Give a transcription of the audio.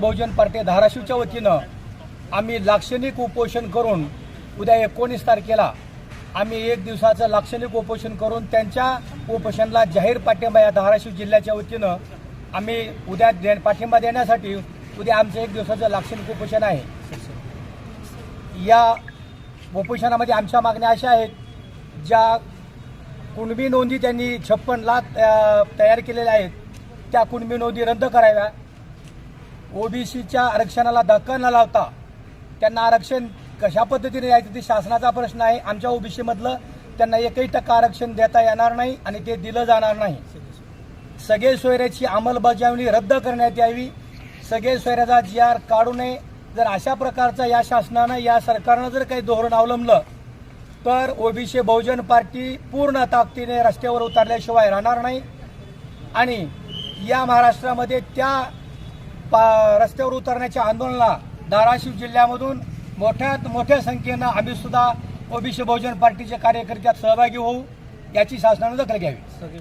बहुजन party धाराशिवच्या वतीनं आम्ही लाक्षणिक उपोषण करून उद्या 19 तारखेला आम्ही 1 दिवसाचं लाक्षणिक उपोषण करून त्यांच्या उपोषणाला जाहीर पाठिंबा या धाराशिव जिल्ह्याच्या वतीनं आम्ही उद्या पाठिंबा देण्यासाठी उद्या आमचं 1 दिवसाचं लाक्षणिक उपोषण आहे। या उपोषणामध्ये आमच्या मागण्या अशा आहेत, ज्या कुणबी नोंदी त्यांनी 56 लाख तयार केलेल्या आहेत त्या कुणबी नोंदी रद्द कराव्या। ओबीसीच्या आरक्षणाला धक्का न लावता त्यांना आरक्षण कशा पद्धतीने द्यायचं ते शासनाचा प्रश्न आहे। आमच्या ओबीसीमधलं त्यांना 1% आरक्षण देता येणार नाही आणि ते दिलं जाणार नाही। सगळे सोयऱ्याची अंमलबजावणी रद्द करण्यात यावी, सगळे सोयऱ्याचा GR काढू नये। जर अशा प्रकारचं या शासनानं या सरकारनं जर काही धोरण अवलंबलं तर ओबीसी बहुजन पार्टी पूर्ण ताकदीने रस्त्यावर उतरल्याशिवाय राहणार नाही आणि या महाराष्ट्रामध्ये त्या रस्त्यावर उतरण्याच्या आंदोलनाला धाराशिव जिल्ह्यामधून मोठ्यात मोठ्या संख्येनं आम्ही सुद्धा ओबीसी बहुजन पार्टीचे कार्यकर्त्यात सहभागी होऊ, याची शासनानं दखल घ्यावी।